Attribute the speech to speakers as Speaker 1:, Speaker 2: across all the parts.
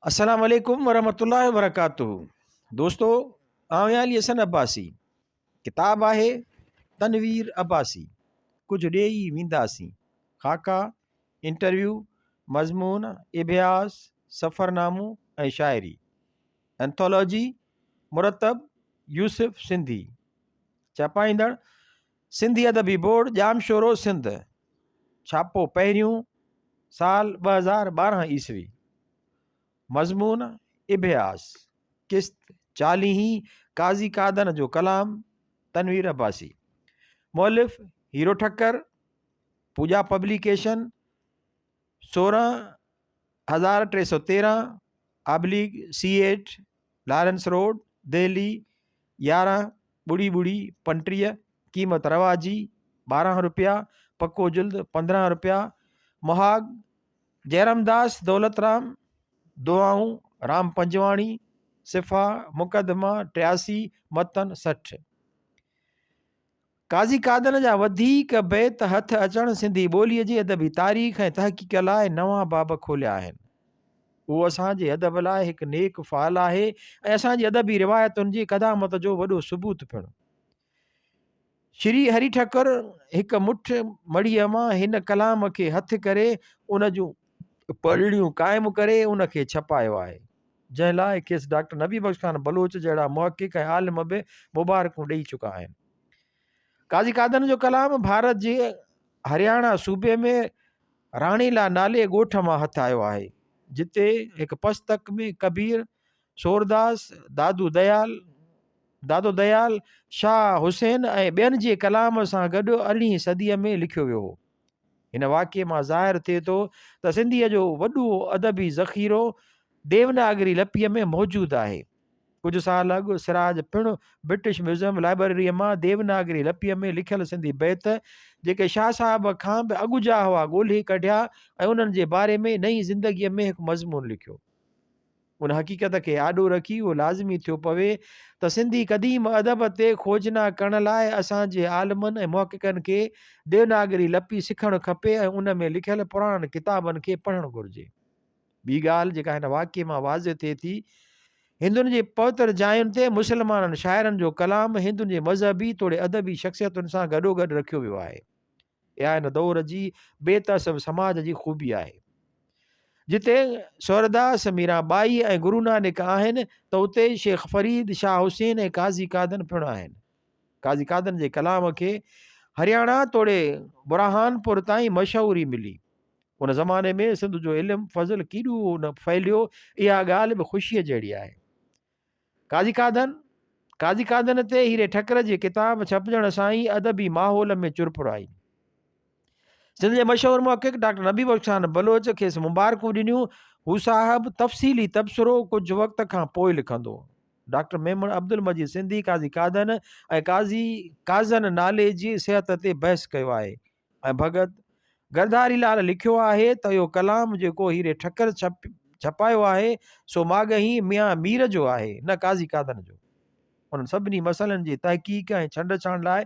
Speaker 1: अस्सलाम वालेकुम वरहमतुल्लाहि वबरकातुहू। दोस्तों, आउं अली हसन अब्बासी। किताब आहे तनवीर अब्बासी, कुझु ॾेई वेंदासीं। ख़ाका, इंटरव्यू, मज़मून, इबियास, सफ़रनामो ऐं शाइरी। एंथोलॉजी, मुरतब यूसुफ सिंधी। छापाईंदड़ सिंधी अदबी बोर्ड, जामशोरो सिंध। छापो पहिरियों, साल 2012 ईस्वी। मज़मून इबियास, क़िस्त 40, काज़ी कादन जो कलाम, तनवीर अब्बासी। मौलिफ़ हीरो ठक्कर, पूजा पब्लिकेशन, 16313 आबलीग C8 लॉरेंस रोड, दिल्ली 11/0/35। क़ीमत रवाजी 12 रुपया, पक्को जुल्द 15 रुपया। महाग जयरामदास दौलतराम, दुआऊं राम पंजवाणी, सिफ़ा मुक़दमा 83, मतन 60। काज़ी कादन जा वधीक बैत हथ अचण सिंधी ॿोलीअ जी अदबी तारीख़ ऐं तहक़ीक़ लाइ नवां बाब खोलिया आहिनि। उहो असांजे अदब लाइ हिकु नेक फ़ाल आहे ऐं असांजी अदबी रिवायतुनि जी क़दामत जो वॾो सबूत पिणु। श्री हरि ठक्कर हिकु मुठ मड़ीअ मां हिन कलाम खे हथु करे उन जूं पढ़ड़ियूं क़ाइमु करे उनखे छपायो आहे, जंहिं लाइ खेसि डॉक्टर नबी बख़्श ख़ान बलोच जहिड़ा मुहक़िक़ ऐं आलिम बि मुबारकूं ॾेई चुका आहिनि। काज़ी कादन जो कलाम भारत जे हरियाणा सूबे में राणीला नाले ॻोठ मां हथु आयो आहे, जिते हिकु पस्तक में कबीर, सूरदास, दादो दयाल, शाह हुसैन ऐं ॿियनि जे कलाम सां गॾु 18वीं सदीअ में लिखियो वियो हो। हिन वाक़े मां ज़ाहिर थिए थो त सिंधीअ जो वॾो अदबी ज़ख़ीरो देवनागरी लिपीअ में मौजूदु आहे। कुझु साल अॻु सिराज पिणु ब्रिटिश म्यूज़ियम लाइब्रेरीअ मां देवनागरी लिपीअ में लिखियल सिंधी बैत, जेके शाह साहब खां बि अॻु जा हुआ, ॻोल्हे कढिया ऐं उन्हनि जे बारे में नई ज़िंदगीअ में हिकु मज़मून लिखियो। उन हक़ीक़त खे आॾो रखी उहो लाज़मी थियो पवे त सिंधी क़दीम अदब ते खोजना करण लाइ असांजे आलिमनि ऐं मुहक़िक़नि खे देवनागरी लिपि सिखणु खपे ऐं उन में लिखियल पुराण किताबनि खे पढ़णु घुरिजे। ॿी ॻाल्हि जेका हिन वाक़े मां वाज़े थिए थी, हिंदुनि जे पवित्र जायुनि ते मुस्लमाननि शाइरनि जो कलाम हिंदुनि जे मज़हबी तोड़े अदबी शख़्सियतुनि सां गॾोगॾु रखियो वियो आहे। इहा हिन दौर जी बेतहसब समाज जी ख़ूबी आहे। जिते सूरदास, मीराबाई ऐं गुरु नानक आहिनि, त उते शेख फरीद, शाह हुसैन ऐं काज़ी कादन पिणु आहिनि। काज़ी कादन जे कलाम खे हरियाणा तोड़े बुरहानपुर ताईं मशहूरी मिली। उन ज़माने में सिंध जो इल्मु फज़ल केॾो न फैलियो, इहा ॻाल्हि बि ख़ुशीअ जहिड़ी आहे। काज़ी कादन ते हीरे ठक्कर जी किताब छपजण सां ई अदबी माहौल में चुरपुर आई। सिंध जे मशहूरु मुहक़िक़ डॉक्टर नबी बख़्श ख़ान बलोच खेसि मुबारकूं ॾिनियूं। हू साहब तफ़सीली तबसरो कुझु वक़्त खां पोइ लिखंदो। डॉक्टर मेमन अब्दुल मजीद सिंधी काज़ी कादन ऐं काज़ी काज़न नाले जी सिहत ते बहस कयो आहे ऐं भगत गरधारी लाल लिखियो आहे त इहो कलाम जेको हीरे ठक्कर छपायो आहे सो माॻही मियां मीर जो आहे, न काज़ी कादन जो। उन्हनि सभिनी मसइलनि जी तहक़ीक़ ऐं छंड छाण लाइ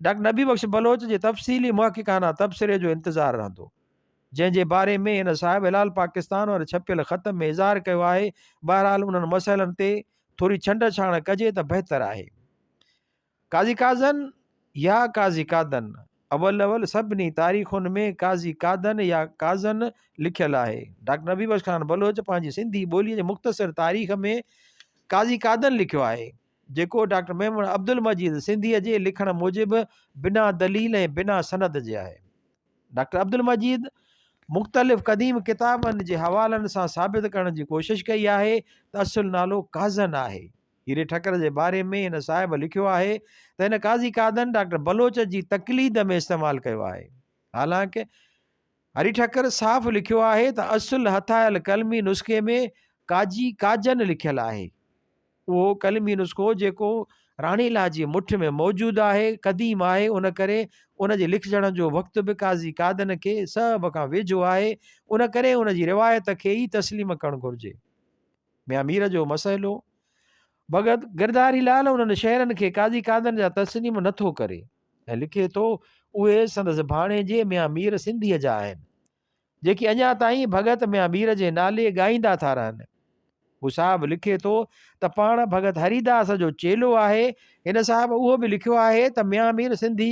Speaker 1: डॉक्टर नबी बख़्श बलोच जे तफ़सीली मुहक़िक़ाना तबसरे जो इंतज़ारु रहंदो, जंहिंजे बारे में हिन साहिब हिलाल पाकिस्तान और छपियल ख़त में इज़हार कयो आहे। बहरहाल उन्हनि मसइलनि ते थोरी छंड छाण कजे त बहितरु आहे। काज़ी काज़न या काज़ी कादन, अवल सभिनी तारीख़ुनि में काज़ी कादन या काज़न लिखियलु आहे। डॉक्टर नबी बख़्श ख़ान बलोच पंहिंजी सिंधी ॿोलीअ जे मुख़्तसिर तारीख़ में काज़ी कादन लिखियो आहे, जेको डॉक्टर मेमन अब्दुल मजीद सिंधीअ जे लिखण मूजिबि बिना दलील ऐं बिना सनद जे आहे। डॉक्टर अब्दुल मजीद मुख़्तलिफ़ क़दीम किताबनि जे हवालनि सां साबित करण जी कोशिशि कई आहे त असुलु नालो काज़न आहे। हीरे ठक्कर जे बारे में हिन साहिब लिखियो आहे त हिन काज़ी कादन डॉक्टर बलोच जी तक़लीद में इस्तेमालु कयो आहे। हालांकि हरि ठक्कर साफ़ लिखियो आहे त असुलु हथायल कलमी नुस्खे में काजन लिखियलु आहे। उहो कलमी नुस्ख़ो जेको राणीला जी मुठ में मौजूदु आहे, क़दीम आहे, उन करे उन जे लिखजण जो वक़्तु बि काज़ी कादन खे सभ खां वेझो आहे। उन करे उन जी रिवायत खे ई तस्लीम करणु घुरिजे। मियां मीर जो मसइलो, भगत गिरधारी लाल उन्हनि शहरनि खे काज़ी कादन जा तस्लीम नथो करे ऐं लिखे थो उहे संदसि भाणे जे मियां मीर सिंधीअ जा आहिनि, जेके अञा ताईं भगत मियां मीर जे नाले ॻाईंदा था रहनि। हू साहिबु लिखे थो त पाण भगत हरिदास जो चेलो आहे। हिन साहिबु उहो बि लिखियो आहे त मियां मीर सिंधी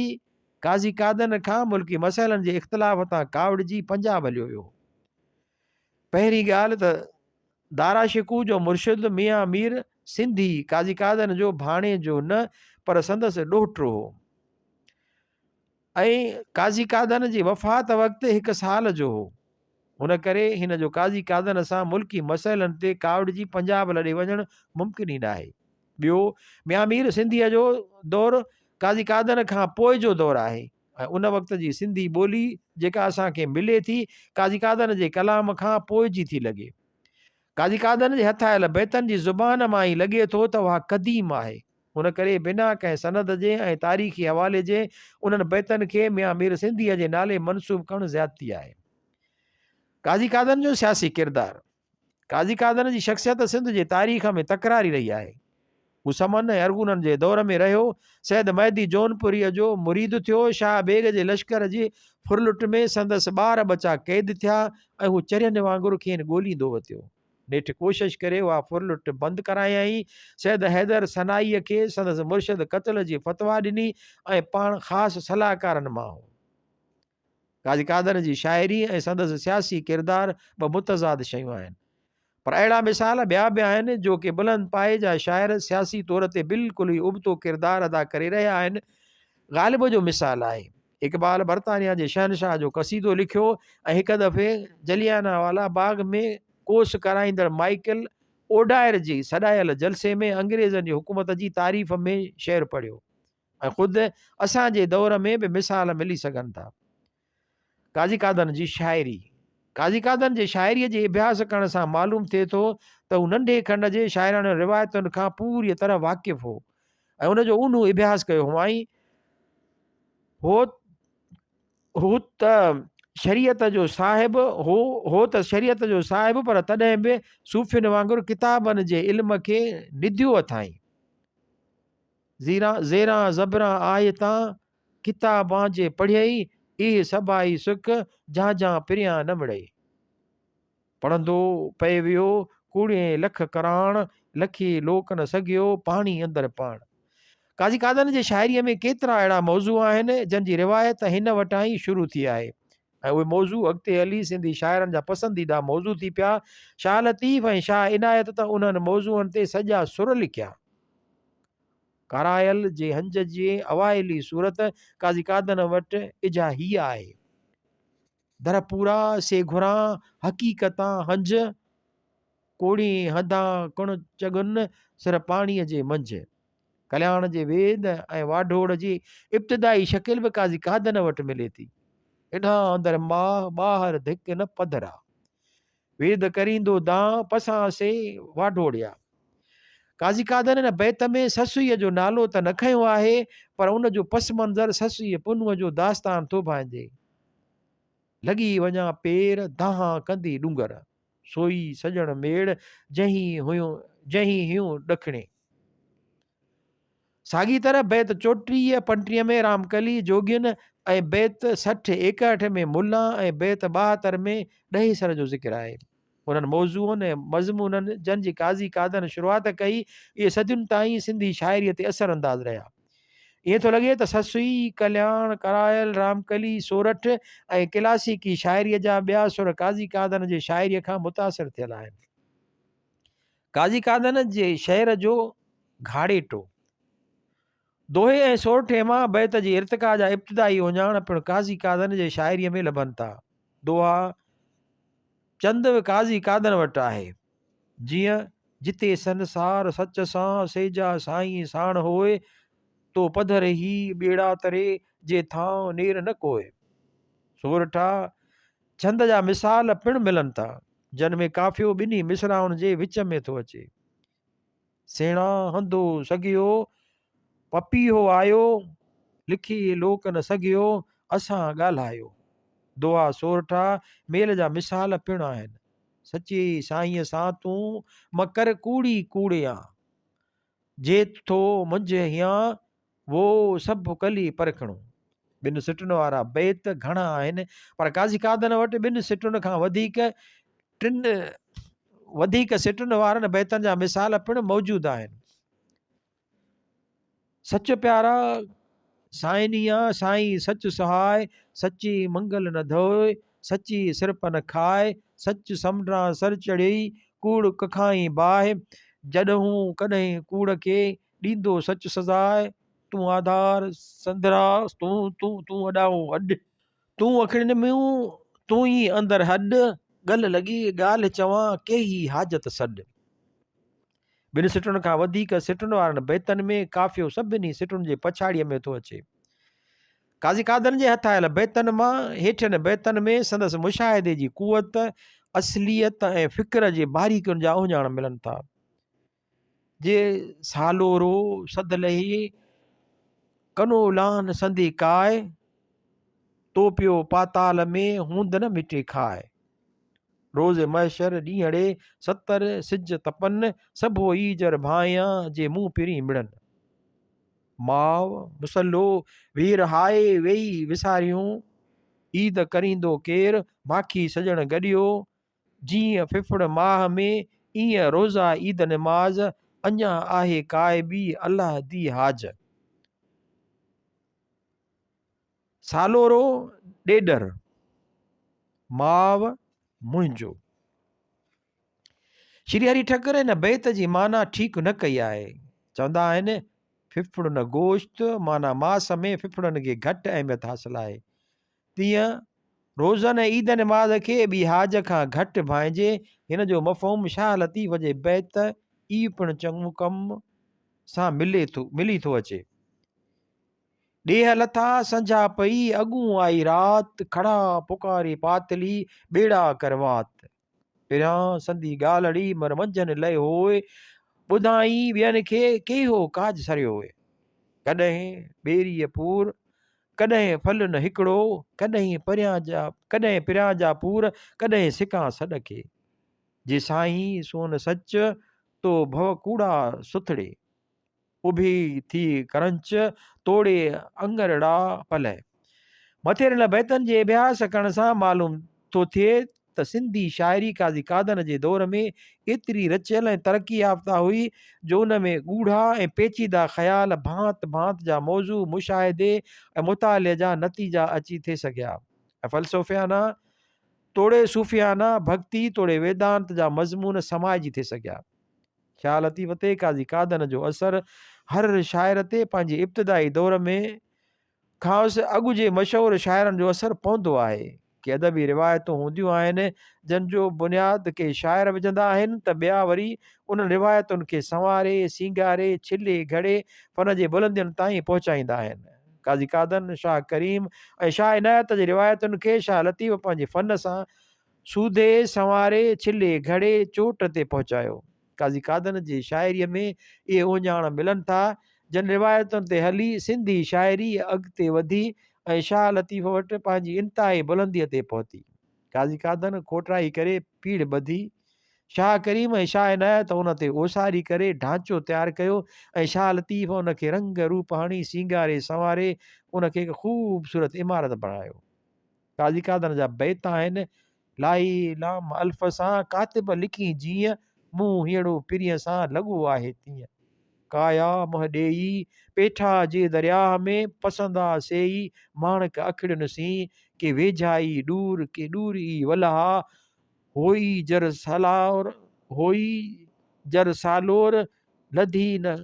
Speaker 1: काज़ी कादन खां मुल्की मसइलनि जे इख़्तिलाफ़ तां कावड़िजी पंजाब हलियो वियो। पहिरीं ॻाल्हि त दारा शिकू जो मुर्शिद मियां मीर सिंधी काज़ी कादन जो भाणे जो न पर संदसि ॾोहिटो हो ऐं काज़ी कादन जी वफ़ात वक़्तु 1 साल जो हो। हुन करे हिन जो काज़ी कादन सां मुल्की मसइलनि ते कावड़िजी पंजाब लॾे वञणु मुमकिन ई न आहे। ॿियो, मियां मीर सिंधीअ जो दौरु काज़ी कादन खां पोइ जो दौरु आहे ऐं उन वक़्त जी सिंधी ॿोली जेका असांखे मिले थी काज़ी कादन जे कलाम खां पोइ जी थी लॻे। काज़ी कादन जे हथायल बैतनि जी ज़ुबान मां ई लॻे थो त उहा क़दीम आहे। हुन करे बिना कंहिं सनद जे ऐं तारीख़ी हवाले जे उन्हनि बैतनि खे मियां मीर सिंधीअ जे नाले मनसूब करणु ज़्यादती आहे। काज़ी कादन जो सियासी किरदारु। काज़ी कादन जी शख़्सियत सिंध जे तारीख़ में तकरारी रही आहे। हू समन ऐं अरगुननि जे दौर में रहियो। सैद मैदी जौनपुरीअ जो मुरीद थियो। शाह बेग जे लश्कर जी फुरलुट में संदसि ॿार बचा क़ैद थिया ऐं हू चरियनि वांगुरु खेनि ॻोल्हींदो वरितो। नेठि कोशिशि करे उहा फुरलुट बंदि करायई। सैद हैदर सनाईअ खे संदसि मुर्शिद क़त्ल जी फतवा ॾिनी ऐं पाण ख़ासि सलाहकारनि मां हो। काज़ी कादन जी शाइरी ऐं संदसि सियासी किरदारु ॿ मुतज़ाद शयूं आहिनि। पर अहिड़ा मिसाल ॿिया बि आहिनि जो कि बुलंद पाए जा शाइर सियासी तौर ते बिल्कुलु ई उबतो किरदारु अदा करे रहिया आहिनि। ग़ालिब जो मिसाल आहे। इक़बाल बरतानिया जे शहनशाह जो क़सीदो लिखियो ऐं हिकु दफ़े जलियानावाला बाग में कोस कराईंदड़ माइकल ओडायर जी सॾायल जलसे में अंग्रेज़नि जी हुकूमत जी तारीफ़ में शेर पढ़ियो ऐं ख़ुदि असांजे दौर में बि मिसाल मिली सघनि था। काज़ी कादन जी शाइरी। काज़ी कादन जे शाइरीअ जे अभ्यास करण सां मालूम थिए थो त हू नंढे खंड जे शाइराणे रिवायतुनि खां पूरी तरह वाक़िफ़ हो ऐं उनजो ऊन्हो अभ्यास कयो हुआईं। हो त शरीयत जो साहिबु हो त शरीयत जो साहिबु पर तॾहिं बि सूफ़ियुनि वांगुरु किताबनि जे इल्म खे निधियो अथाईं। ज़ेरां ज़बरां आयतां किताबां जे पढ़ियई इहे सभाई सुख जा पिरियां न मिड़ई। पढ़ंदो पए वियो कूड़े लख कराण लखी लोक न सघियो पाणी अंदरि पाण। काज़ी कादन जे शाइरीअ में केतिरा अहिड़ा मौज़ू आहिनि जंहिंजी रिवायत हिन वटां ई शुरू थी आहे ऐं उहे मौज़ू अॻिते हली सिंधी शाइरनि जा पसंदीदा मौज़ू थी पिया। शाह लतीफ़ ऐं शाह इनायत त उन्हनि मौज़ूअनि ते सॼा सुर लिखिया। करायल जे हंज जी अवाइली सूरत काज़ी कादन वटि इजा हीअ आहे। दरपूरा से घुरां हक़ीक़तां हंज कोड़ी हंधा कुण चगुन सिर पाणीअ जे मंझि। कल्याण जे वेद ऐं वाढोड़ जी इब्तिदाई शकिल बि काज़ी कादन वटि मिले थी। एॾा अंदरि माह ॿाहिरि धिक न पधरा वेद करींदो दां पसां से वाढोड़िया। काज़ी कादन हिन बैत में ससुईअ जो नालो त न खंयो आहे पर उन जो पस मंज़र ससुईअ पुनूअ जो दास्तान थो भांइजे। लॻी वञा पेर दाहां कंदी डुंगर सोई सजण मेड़ जहीं हुयूं ॾखिणे। साॻी तरह बैत 34 35 में रामकली जोगियुनि ऐं बैत 60 61 में मुल्ला ऐं बैत 72 में ॾहेसर जो ज़िक्र आहे। उन्हनि मौज़ूअनि ऐं मज़मूननि जंहिंजी काज़ी कादन शुरूआत कई इहे सदियुनि ताईं सिंधी शाइरीअ ते असर अंदाज़ रहिया। ईअं थो लॻे त ससुई कल्याण करायल रामकली सोरठ ऐं क्लासिकी शाइरीअ जा ॿिया सुर काज़ी कादन जे शाइरीअ खां मुतासिर थियल आहिनि। काज़ी कादन जे शहर जो घाड़ेटो। दोहे ऐं सोरठे मां बैत जी इर्तिका जा इब्तिदाई उञाण पिणु काज़ी कादन जे शाइरीअ में लभनि था। दोहा चंद काज़ी कादन वटि आहे। जीअं जिते संसार सच सां सेजा साईं साण होए तो पधर ही ॿेड़ा तरे जे थां नेर न कोए। सोरठा छंद जा मिसाल पिणु मिलनि था जिन में काफ़ियो ॿिन्ही मिसराउनि जे विच में थो अचे। सेणा हंधो सॻियो पपीहो आयो लिखी लोक न सघियो असां ॻाल्हायो। दोहा सोरठा मेल जा मिसाल पिणु आहिनि। सची साईंअ सां तूं मकर कूड़ी कूड़िया जे थो मुंझ हियां वो सभु कली परखणो। ॿिनि सिटुनि वारा बैत घणा आहिनि पर काज़ी कादन वटि ॿिनि सिटुनि खां वधीक टिनि वधीक सिटुनि वारनि बैतनि जा मिसाल पिणु मौजूदु आहिनि। सच प्यारा साईनिया साईं सच सहाय, सची मंगल न धोए, सची सिरप न खाए, सच समुंडां सर चढ़ी, कूड़ कखाई बाहि, जॾहूं कॾहिं कूड़ खे ॾींदो सच सजाए, तूं आधार संदरा तूं तूं तूं अॾाऊं अॾ, तूं अखियुनि में तूं ई अंदरि हॾ, ॻल लॻी ॻाल्हि चवां केही हाजत सॾ। ॿिनि सिटुनि खां वधीक सिटुनि वारनि बैतनि में काफ़ियो सभिनी सिटुनि जे पछाड़ीअ में थो अचे। काज़ी कादरनि जे हथ आयल बैतनि मां हेठियनि बैतनि में संदसि मुशाहिदे जी कुवत, असलियत ऐं फ़िक्र जे बारीकियुनि जा उहिञाण मिलनि था। जे सालोरो सद लही कनो लान संदी काय, तो पियो पाताल में हूंद न मिटे खाए, रोज़ महशर ॾींहड़े 70 सिज तपन, सभो ईजर भायां जे मुंहुं पिरी मिड़नि, माव मुसलो वीर हाए वेई विसारियूं, ईद करींदो केर माखी सजण गॾियो, जीअं फिफड़ माह में ईअं रोज़ा ईद नमाज, अञा आहे काय बि अल्लाह दी हाज। सालोरो ॾेडर माव मुंहिंजो। श्री हरि ठक्कर हिन बैत जी माना ठीकु न कई आहे। चवंदा आहिनि फिफड़ न गोश्त, माना मास में फिफड़नि खे घटि अहमियत हासिल आहे। तीअं रोज़नि ईद नमाज़ खे ॿी हाज खां घटि भांइजे। हिन जो मफ़हूम शाह लतीफ़ जे बैत ई पिणु चङो कम सां मिली थो अचे। ॾेह लथा संझा पई अॻूं आई रात, खड़ा पुकारी पातली ॿेड़ा करवात, पिरां संदी ॻाल्हड़ी मर मंझंदि लय होए, ॿुधाई ॿियनि खे केहो काज सरियो हुए, कॾहिं ॿेड़ीअ पूर कॾहिं फल न हिकिड़ो, कॾहिं परियां जा पूर कॾहिं सिकां सॾ खे, जे साईं सोन सच तो भव कूड़ा सुथड़े, उभी थी करंच तोड़े अंगरड़ा पलय। मथेरियल बैतनि जे अभ्यास करण सां मालूम थो थिए त सिंधी शाइरी काज़ी कादर जे दौर में एतिरी रचियल ऐं तरक़ी याफ़्ता हुई जो उन में ॻूढ़ा ऐं पेचीदा ख़्याल, भांत भांत जा मौज़ू, मुशाहिदे ऐं मुताले जा नतीजा अची थे सघिया, ऐं फ़लसफ़ियाना तोड़े सूफ़ियाना, भक्ति तोड़े वेदांत जा मज़मून समाइजी थे सघिया। शाह लतीफ़ ते काज़ी कादर जो असर हर शाइर ते पंहिंजे इब्तिदाई दौर में ख़ासि अॻु जे मशहूरु शाइरनि जो असरु पवंदो आहे कि अदबी रिवायतूं हूंदियूं आहिनि जंहिंजो बुनियाद के शाइर विझंदा आहिनि त ॿिया वरी उन रिवायतुनि खे संवारे सींगारे छिले घड़े फन जे बुलंदियुनि ताईं पहुचाईंदा आहिनि। काज़ी कादर, शाह करीम ऐं शाह इनायत जी रिवायतुनि खे शाह लतीफ़ पंहिंजे फ़न सां सूधे संवारे छिले घड़े चोट ते पहुचायो। काज़ी कादर जी शाइरीअ में इहे उहिञाण मिलनि था जन रिवायतुनि ते हली सिंधी शाइरी अॻिते वधी ऐं शाह लतीफ़ वटि पंहिंजी इंतिहाई बुलंदीअ ते पहुती। काज़ी कादर खोटराई करे पीढ़ ॿधी, शाह करीम ऐं शाह इनायत उन ते ओसारी करे ढांचो तयारु कयो ऐं शाह लतीफ़ उन खे रंग रूप हणी सींगारे संवारे उन खे हिकु ख़ूबसूरत इमारत बणायो। काज़ी कादर जा बैत आहिनि, लाई लाम अल्फ सां कातिब लिखी जीअं, मूं हीअड़ो पिरीअ सां लॻो आहे तीअं, काया मोह ॾेई पेठा जे दरिया में पसंदा सेई, माणक अखिड़ियुनि सी के वेझाई दूर के दूरी वलहा, होई जर सालोर लधी न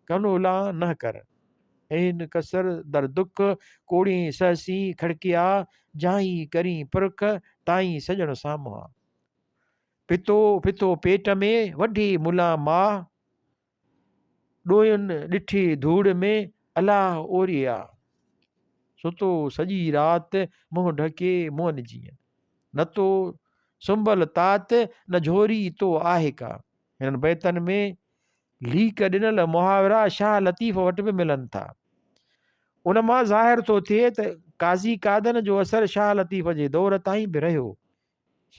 Speaker 1: कनोला न कर, इन कसर दर दुख कोड़ी सहसी खड़किया, जाई करी पुरख ताई सजण सामुआ, पितो पितो पेट में वॾी मुला मां, ॾोयुनि ॾिठी धूड़ में अलाह ओरिया, सुतो सॼी राति मुंहुं ढके मुअन जीअं, न तो सुंबल तात न झोरी तो आहे का। हिननि बैतनि में लीक ॾिनल मुहावरा शाह लतीफ़ वटि बि मिलनि था। उन मां ज़ाहिर थो थिए त काज़ी कादर जो असरु शाह लतीफ़ जे दौर ताईं बि रहियो।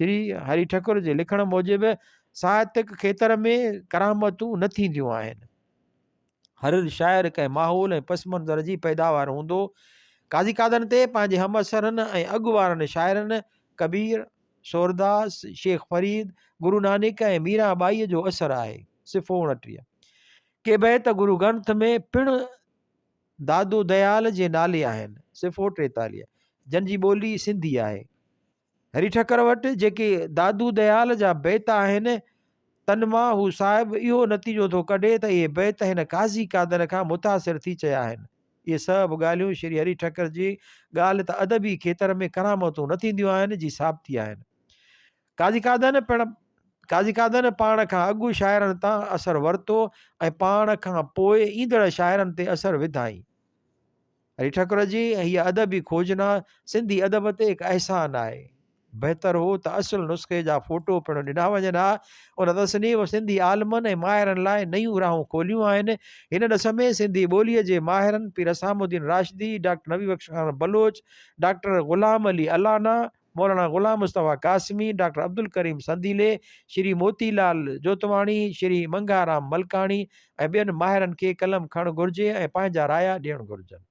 Speaker 1: श्री हरि ठक्कर जे लिखण मूजिबि साहित्यक खेत्र में करामतूं न थींदियूं आहिनि, हर शाइर कंहिं माहौल ऐं पस मंज़र जी पैदावार हूंदो। काज़ी कादर ते पंहिंजे हम असरनि ऐं अॻु वारनि शाइरनि कबीर, सूरदास, शेख फरीद, गुरु नानक ऐं मीराबाईअ जो असरु आहे। सिफ़ो 29 के बैत गुरु ग्रंथ में पिणु दादू दयाल जे नाले आहिनि। सिफ़ो 43 जन जी ॿोली सिंधी आहे। हरी ठकर वटि जेके दादू दयाल जा बैत आहिनि तन मां हू साहिब इहो नतीजो थो कढे त इहे बैत हिन काज़ी कादर खां मुतासिर थी चया आहिनि। इहे सभु ॻाल्हियूं श्री हरी ठकर जी ॻाल्हि त अदबी खेतर में करामतूं न थींदियूं आहिनि जी साबिती आहिनि। काज़ी कादन पाण खां अॻु शाइरनि तां असरु वरितो ऐं पाण खां पोइ ईंदड़ शाइरनि ते असरु विधाई। हरी ठकर जी हीअ अदबी खोजना सिंधी अदब ते हिकु अहसान आहे। बहितर हो त असुल नुस्खे जा फोटो पिणु ॾिना वञनि हा। उन तसनीफ़ सिंधी आलमनि ऐं माहिरनि लाइ नयूं राहूं खोलियूं आहिनि। हिन ॾिस में सिंधी ॿोलीअ जे माहिरनि पीर असामुद्दीन राशिदी, डॉक्टर नबी बख्श खान बलोच, डॉक्टर ग़ुलाम अली अलाना, मौलाना ग़ुलाम मुस्तफ़ा कासमी, डॉक्टर अब्दुल करीम संदीले, श्री मोतीलाल जोतवाणी, श्री मंगाराम मलकाणी ऐं ॿियनि माहिरनि खे कलम खणणु घुरिजे ऐं पंहिंजा राया ॾियणु घुरिजनि।